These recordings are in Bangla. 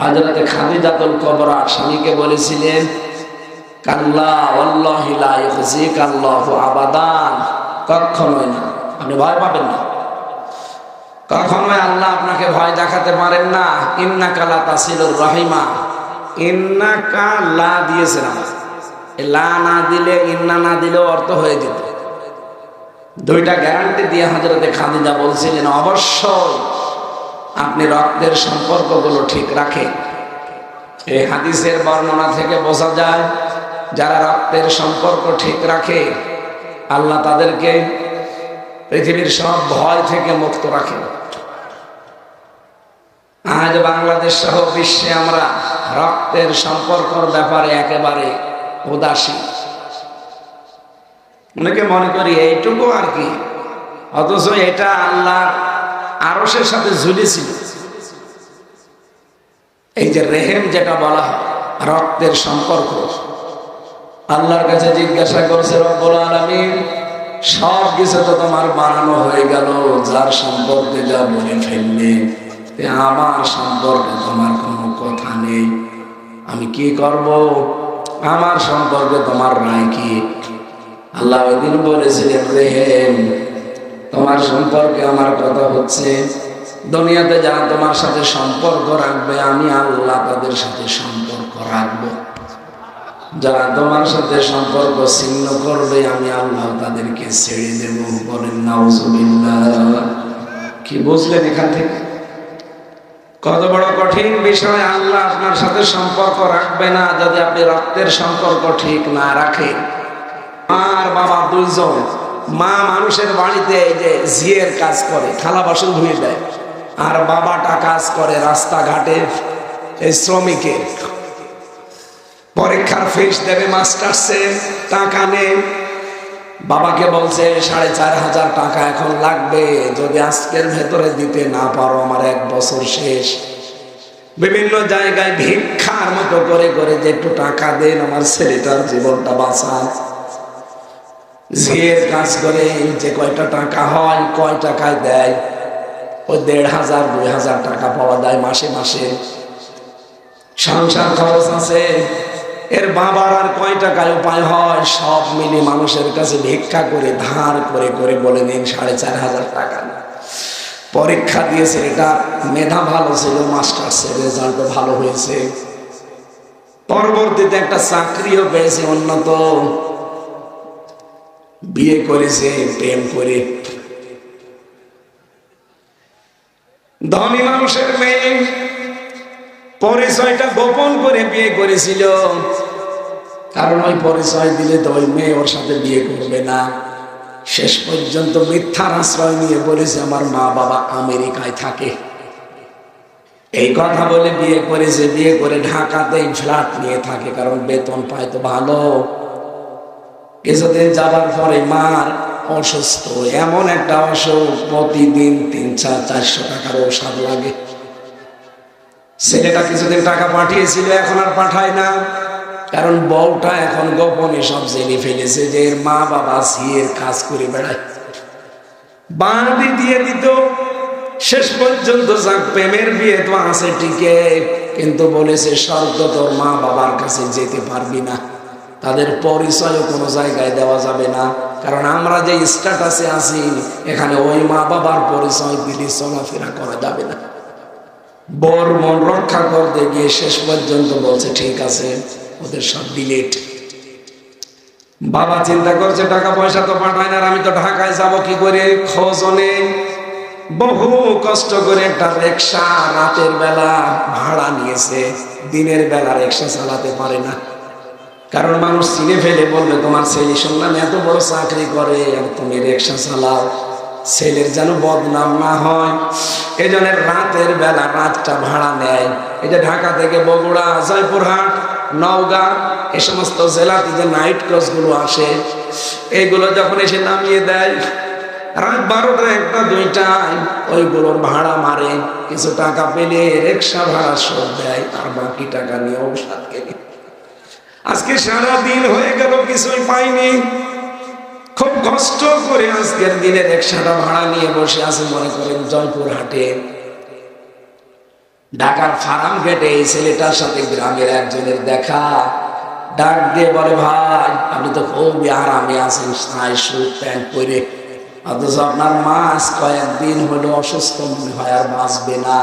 হযরত খাদিজাতুল কুবরা স্বামীকে বলেছিলেন, কাল্লা ওয়াল্লাহি লা ইউখজিকাল্লাহু আবাদান, কখনোই না, আপনি ভয় পাবেন না, কখনোই আল্লাহ আপনাকে ভয় দেখাতে পারেন না। ইন্নাকা লা তাসিলুর রাহিমা, ইন্নাকা লা দিয়েছিলাম, লা না দিলে ইন্না না দিলেও অর্থ হয়ে যেত। দুইটা গ্যারান্টি দিয়ে হযরত খাদিজা বলছিলেন, অবশ্যই আপনি রক্তের সম্পর্কগুলো ঠিক রাখেন। এই হাদিসের বর্ণনা থেকে বোঝা যায়, যারা রক্তের সম্পর্ক ঠিক রাখে আল্লাহ তাদেরকে পৃথিবীর সব ভয় থেকে মুক্ত রাখে। আজ বাংলাদেশ সহ বিশ্বে আমরা রক্তের সম্পর্কের ব্যাপারে একেবারে উদাসীন। অনেকে মনে করি এইটুকু আর কি, অথচ এটা আল্লাহ আরশের সাথে ঝুলেছিল। এই যে রেহেম যেটা বলা হয়, রক্তের সম্পর্ক, আল্লাহর কাছে জিজ্ঞাসা করছে রব্বুল আলামিন, সব কিছু তো তোমার বানানো হয়ে গেল, যার সম্পর্কে যা বলে ফেললে, আমার সম্পর্কে তোমার কোনো কথা নেই, আমি কি করব? আমার সম্পর্কে তোমার রায় কি? আল্লাহ ওইদিন বলেছিলেন, রেহেম, তোমার সম্পর্কে আমার কথা হচ্ছে, দুনিয়াতে যারা তোমার সাথে সম্পর্ক রাখবে আমি আল্লাহ তাদের সাথে সম্পর্ক রাখবো, যারা তোমার সাথে সম্পর্ক ছিন্ন করবে আমি আল্লাহ তাদেরকে ছেড়ে দেব। বলেন নাউজুবিল্লাহ। কি বুঝলেন এখান থেকে? কত বড় কঠিন বিষয়। আল্লাহ আপনার সাথে সম্পর্ক রাখবে না যদি আপনি রক্তের সম্পর্ক ঠিক না রাখেন। আর বাবা দুইজন, মা মানুষের বাড়িতে এই যে ঝিয়ের কাজ করে, থালা বাসন ধুয়ে দেয়, আর বাবাটা কাজ করে রাস্তাঘাটে এই শ্রমিকের। পরীক্ষার ফিস দেবে মাস্টার্সে, টাকা নেই, বাবাকে বলছে 4,500 টাকা এখন লাগবে, যদি আজকের ভেতরে দিতে না পারো আমার 1 বছর শেষ। বিভিন্ন জায়গায় ভিক্ষার মতো করে করে যে একটু টাকা দেন, আমার ছেলেটার জীবনটা বাঁচান। ঝিয়ের কাজ করে যে কয়টা টাকা হয়, কয় টাকায় দেয়, ওই 1,500 2,000 টাকা পাওয়া যায় মাসে মাসে। সংসার খরচ আছে, এর বাবার আর কয় টাকায় উপায় হয়, সব মিলে মানুষের কাছে ভিক্ষা করে ধার করে করে বলে দিন 4,500 টাকা। পরীক্ষা দিয়েছে, এটা মেধা ভালো ছিল, মাস্টার্সের রেজাল্টও ভালো হয়েছে, পরবর্তীতে একটা চাকরিও পেয়েছে উন্নত, বিয়ে করেছে প্রেম করে। ধনী মানুষের মেয়ে, পরিচয়টা গোপন করে বিয়ে করেছিল, কারণ ওই পরিচয় দিলে তো ওই মেয়ে ওর সাথে বিয়ে করবে না। শেষ পর্যন্ত মিথ্যার আশ্রয় নিয়ে বলেছে আমার মা বাবা আমেরিকায় থাকে, এই কথা বলে বিয়ে করেছে। বিয়ে করে ঢাকাতেই ফ্ল্যাট নিয়ে থাকে, কারণ বেতন পায় তো ভালো। কিছুদিন যাবার পরে মার অসুস্থ, এমন একটা অসুখ, প্রতিদিন 300-400 টাকার ঔষধ লাগে। ছেলেটা কিছুদিন টাকা পাঠিয়েছিল, এখন আর পাঠায় না, কারণ বউটা এখন গোপনে সব জেনে ফেলেছে যে এর মা বাবা ঝিয়ের কাজ করে বেড়ায়। বাঁধি দিয়ে দিত, শেষ পর্যন্ত যাক প্রেমের বিয়ে তো আছে টিকে, কিন্তু বলেছে শর্ত, তোর মা বাবার কাছে যেতে পারবি না, তাদের পরিচয়ও কোনো জায়গায় দেওয়া যাবে না, কারণ আমরা যে স্ট্যাটাসে আছি এখানে ওই মা বাবার পরিচয় দিলে চলাফেরা করা যাবে না। বর মন রক্ষা করতে গিয়ে শেষ পর্যন্ত বলছে ঠিক আছে, ওদের সব ডিলেট। বাবা চিন্তা করছে টাকা পয়সা তো পাঠায় না, আমি তো ঢাকায় যাব কি করে, খোঁজও নেই। বহু কষ্ট করে একটা রিক্সা রাতের বেলা ভাড়া নিয়েছে, দিনের বেলা রিক্সা চালাতে পারে না, কারণ মানুষ চিনে ফেলে, বলবে তোমার ছেলে শুনলাম এত বড় চাকরি করে আর তুমি রিক্সা চালাও, ছেলের যেন বদনাম না হয়। এই জন্য রাতের বেলা রাতটা ভাড়া নেয়। এই যে ঢাকা থেকে বগুড়া, জয়পুরহাট, নওগাঁ, এ সমস্ত জেলাতে যে নাইট ক্রসগুলো আসে, এইগুলো যখন এসে নামিয়ে দেয় রাত 12টা 1টা 2টায়, ওইগুলোর ভাড়া মারে, কিছু টাকা পেলে রিক্সা ভাড়া শোধ দেয়, আর বাকি টাকা নিয়ে ঔষধ কেনে। আজকে সারা দিন হয়ে গেল, কিছুই পাইনি, খুব কষ্ট করে আজকের দিনে রিক্সাটা ভাড়া নিয়ে বসে আছে, মনে করেন জয়পুরহাটে। ঢাকার ফার্ম গেটে এই ছেলেটার সাথে গ্রামের একজনের দেখা। ডাক দিয়ে বলে, ভাই আপনি তো খুবই আরামে আছেন স্যুট প্যান্ট পরে, অথচ আপনার মাস কয়েকদিন হলো অসুস্থ, মনে হয় আর বাঁচবে না।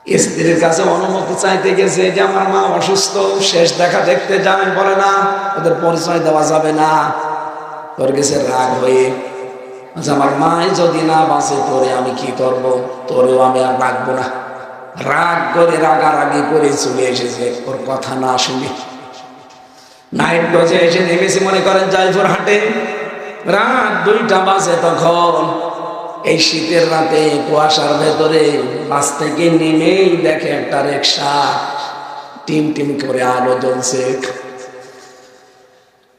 স্ত্রীর কাছে অনুমতি চাইতে গেছে যে আমার মা অসুস্থ, শেষ দেখা দেখতে যান, বলে না ওদের পরিচয় দেওয়া যাবে না। তোর গেছে রাগ হয়ে, আমার মাই যদি না বাঁচে তোরে আমি কি করব, তোরেও আমি আর রাখবো না। রাগ করে রাগারাগি করে চলে এসেছে, ওর কথা না শুনে। নাইট লজে এসে নেমেছে, মনে করেন জয়পুরহাটে। রাত 2টা বাজে তখন। এই শীতের রাতে কুয়াশার ভেতরে বাস থেকে নেমেই দেখে একটা রিকশা, টিম টিম করে আলো জ্বলছে।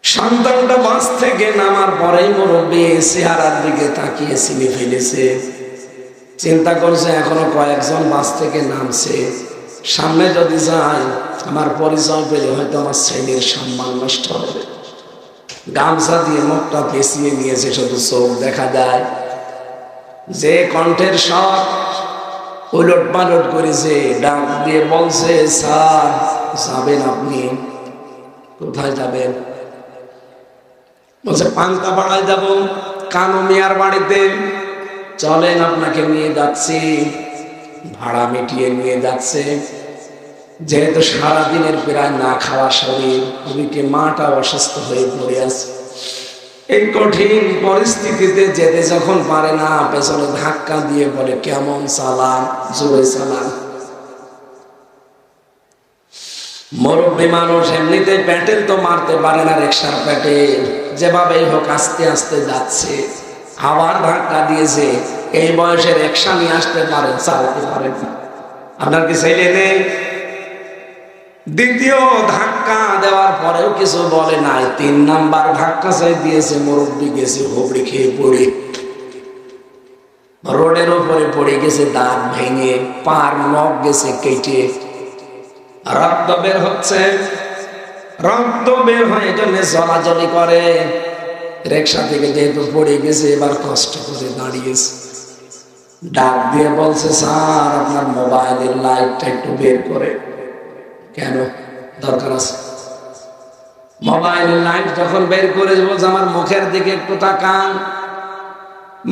সন্তানটা বাস থেকে নামার পরেই মুরব্বী চেহারার দিকে তাকিয়ে চিনে ফেলেছে। চিন্তা করছে এখনো কয়েকজন বাস থেকে নামছে, সামনে যদি যাই আমার পরিচয় পেলে হয়তো আমার ছেলের সম্মান নষ্ট হবে। গামছা দিয়ে মুখটা পেঁচিয়ে নিয়েছে, শুধু চোখ দেখা যায়। যে কণ্ঠের স্বর উলট পালট করেছে, ডাক দিয়ে বলছে, স্যার যাবেন আপনি? কোথায় যাবেন? বলছে পান্তাপাড়ায় যাব, কানু মিয়ার বাড়িতে। চলেন আপনাকে নিয়ে যাচ্ছি। ভাড়া মিটিয়ে নিয়ে যাচ্ছে। যেহেতু সারাদিনের প্রায় না খাওয়া শরীর, ওদিকে মাটা অসুস্থ হয়ে পড়ে আছে। এই কঠিন পরিস্থিতিতে যেতে যখন পারে না, পেছনে ধাক্কা দিয়ে বলে, কেমন চালান, জোরে চালান। মুরব্বী মানুষ, এমনিতে প্যাটেল তো মারতে পারে না রিকশার প্যাটেল, যেভাবেই হোক আস্তে আস্তে যাচ্ছে। আবার ধাক্কা দিয়েছে। এই বয়সে রিকশা নিয়ে আসতে পারেন, চালাতে পারেন না। আপনার কি ছেলে নেই? দ্বিতীয় ধাক্কা দেওয়ার পরেও কিছু বলে নাই। 3 নাম্বার ধাক্কা চাই দিয়েছে। মুরব্বী গেছে হুবড়ি খেয়ে পড়ে, রোডের উপরে পড়ে গেছে, দাঁত ভেঙে, পার নখ গেছে কেটে, রক্ত বের হচ্ছে। রক্ত বের হয়ে জন্য জলাজলি করে। রিকশা থেকে যেহেতু পড়ে গেছে, এবার কষ্ট করে দাঁড়িয়েছে। ডাক দিয়ে বলছে, স্যার আপনার মোবাইলের লাইটটা একটু বের করে। কেন? দরকার আছে। মোবাইলের লাইট যখন বের করে বলছে, আমার মুখের দিকে একটু তাকান।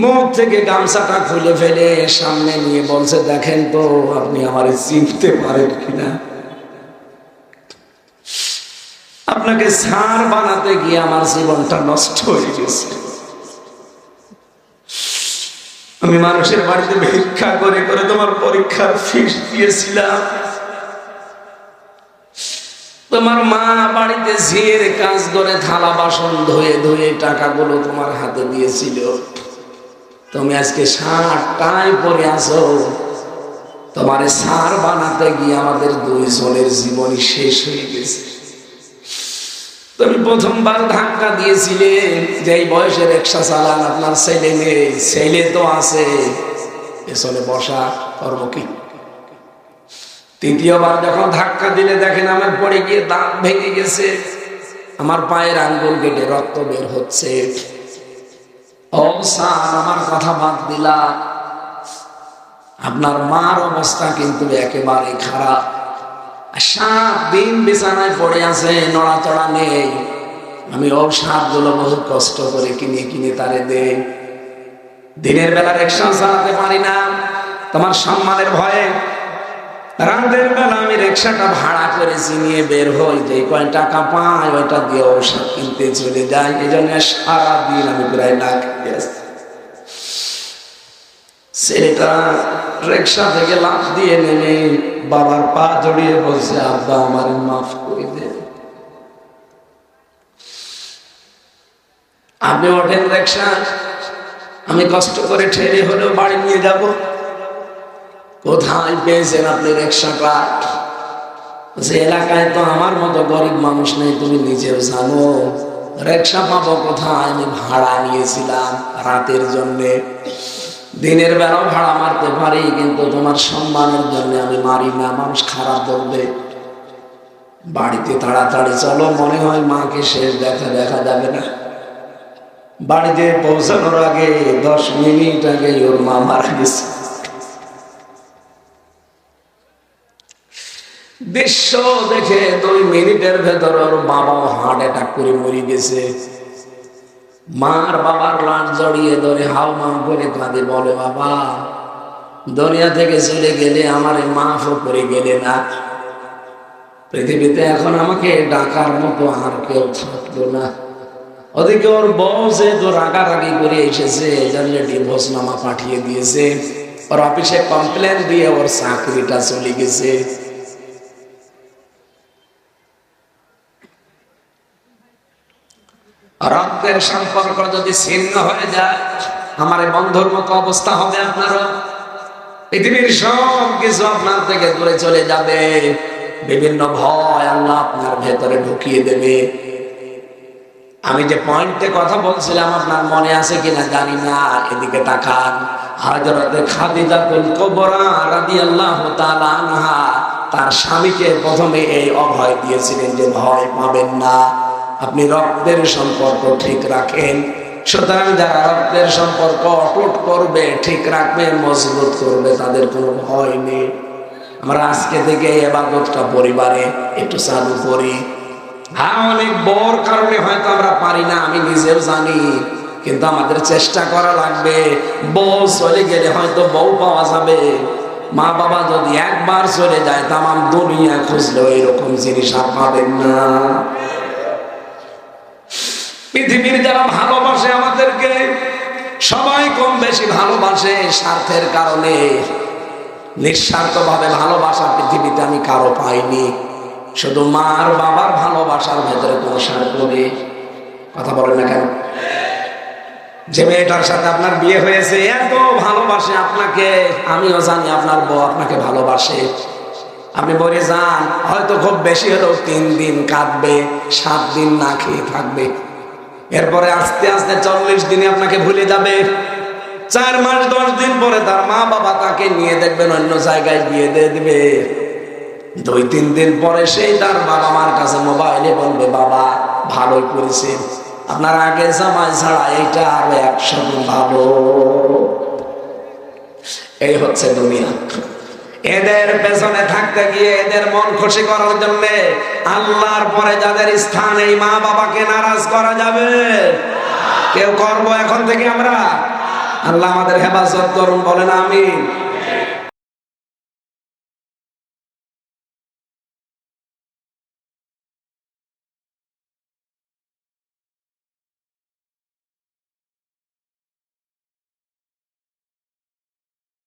মুখ থেকে গামছাটা খুলে ফেলে সামনে নিয়ে বলছে, দেখেন তো আপনি আমার চিনতে পারেন কিনা। আপনাকে স্যার বানাতে গিয়ে আমার জীবনটা নষ্ট হয়ে গেছে। আমি মানুষের বাড়িতে ভিক্ষা করে করে তোমার পরীক্ষার ফিস দিয়েছিলাম। তোমার মা বাড়িতে ঝিয়ের কাজ করে থালা বাসন ধুয়ে ধুয়ে টাকাগুলো তোমার হাতে দিয়েছিল। তুমি আজকে 60টায় পরে আসো। তোমার স্যার বানাতে গিয়ে আমাদের 2 জনের জীবনই শেষ হয়ে গেছে। তুমি প্রথমবার ধাক্কা দিয়েছিলে, যে এই বয়সে রিকশা চালান, আপনার ছেলে নেই। ছেলে তো আছে, পেছনে বসা, করবো কি? তৃতীয়বার যখন ধাক্কা দিলে দেখেন আমার পড়ে গিয়ে দাঁত ভেঙে গেছে, আমার পায়ের আঙ্গুল কেটে রক্ত বের হচ্ছে। ও স্যার, আমার কথা বাদ দিলা, আপনার মার অবস্থা কিন্তু একেবারে খারাপ। 7 দিন বিছানায় পড়ে আছে, নড়াচড়া নেই। আমি ঔষধগুলো বহু কষ্ট করে কিনে কিনে তারে দেই। দিনের বেলা রিকশা চালাতে পারি না তোমার সম্মানের ভয়ে। রাতের বেলা আমি রিকশাটা ভাড়া করেছি, নিয়ে বের হই। যে কয় টাকা পাই ওইটা দিয়ে ঔষধ কিনতে চলে যাই। এই জন্য সারাদিন আমি প্রায় না খেয়ে আসি। ছেলেটা রিকশা থেকে লাফ দিয়ে নেমে বাবার পা জড়িয়ে বলছে, আব্বা আমার মাফ করে দে। আপনি ওঠেন রিকশা, আমি কষ্ট করে ঠেলে হলেও বাড়ি নিয়ে যাব। কোথায় পেয়েছেন আপনি রিকশাটা? যে এলাকায় তো আমার মতো গরিব মানুষ নেই, তুমি নিজেও জানো। রিকশা পাবো কোথায়? আমি ভাড়া নিয়েছিলাম রাতের জন্যে। দিনের বেলাও ভাড়া মারতে পারি, কিন্তু তোমার সম্মানের জন্য আমি মারি না, মানুষ খারাপ বলবে। বাড়িতে তাড়াতাড়ি চলো, মনে হয় মাকে শেষ দেখা যাবে না। বাড়িতে পৌঁছানোর আগে 10 মিনিট আগে ওর মা মারা গেছে। দৃশ্য দেখে 2 মিনিটের ভেতর ওর বাবাও হার্ট অ্যাটাক করে মরে গেছে। মার বাবার লাশ জড়িয়ে ধরে হাউমাউ করে কাঁদে, বলে বাবা দুনিয়া থেকে চলে গেলে আমারে মাফও করে গেলে না, পৃথিবীতে এখন আমাকে ডাকার মতো আর কেউ থাকলো না। ওদিকে ওর বউ যেহেতু রাগারাগি করে এসেছে, এই জন্য ডিভোর্স নামা পাঠিয়ে দিয়েছে। ওর অফিসে কমপ্লেন দিয়ে ওর চাকরিটা চলে গেছে। রক্তের সম্পর্ক যদি ছিন্ন হয়ে যায়, আমার বন্ধুর মতো অবস্থা হবে আপনারও। পৃথিবীর সব কিছু আপনার থেকে দূরে চলে যাবে, বিভিন্ন ভয় আল্লাহ আপনার ভেতরে ঢুকিয়ে দেবে। আমি যে পয়েন্টে কথা বলছিলাম আপনার মনে আছে কিনা জানি না, এদিকে তাকান। হযরতে খাদিজাতুল কুবরা রাদিয়াল্লাহু তাআলা আনহা তার স্বামীকে প্রথমে এই অভয় দিয়েছিলেন যে ভয় পাবেন না, আপনি রক্তের সম্পর্ক ঠিক রাখেন। সুতরাং যারা রক্তের সম্পর্ক অটুট করবে, ঠিক রাখবে, মজবুত করবে, তাদের কোনো ভয় নেই। আমরা আজকে থেকে এই ইবাদতটা পরিবারে একটু চালু করি। হ্যাঁ, অনেক বড় কারণে হয়তো আমরা পারি না, আমি নিজেও জানি, কিন্তু আমাদের চেষ্টা করা লাগবে। বউ চলে গেলে হয়তো বউ পাওয়া যাবে, মা বাবা যদি একবার চলে যায় তামাম দুনিয়া খুঁজলেও এরকম জিনিস আর পাবেন না। পৃথিবীর যারা ভালোবাসে আমাদেরকে, সবাই কম বেশি ভালোবাসে স্বার্থের কারণে। নিঃস্বার্থভাবে ভালোবাসা পৃথিবীতে আমি কারো পাইনি। শুধু মা আর বাবার ভালোবাসার ভেতরে কোনো স্বার্থ নেই। কথা বলেন না কেন? যে মেয়েটার সাথে আপনার বিয়ে হয়েছে এত ভালোবাসে আপনাকে, আমিও জানি আপনার বউ আপনাকে ভালোবাসে। আপনি বলে যান, হয়তো খুব বেশি হলেও 3 দিন কাঁদবে, 7 দিন না খেয়ে থাকবে, এরপরে আস্তে আস্তে 40 দিনে আপনাকে ভুলে যাবে। 4 মাস 10 দিন পরে তার মা বাবা তাকে নিয়ে দেখবেন অন্য জায়গায় বিয়ে দিয়ে দিবে। 2-3 দিন পরে সেই তার বাবা মার কাছে মোবাইলে বলবে, বাবা ভালোই করেছেন, আপনার আগের জামাই ছাড়া এইটা আরো 100 গুণ ভালো। এই হচ্ছে দুনিয়া। এদের পেছনে থাকতে গিয়ে, এদের মন খুশি করার জন্য আল্লাহর পরে যাদের স্থান, এই মা বাবাকে নারাজ করা যাবে? কেউ করবো এখন থেকে আমরা? আল্লাহ আমাদের হেফাজত করুন, বলেন আমিন।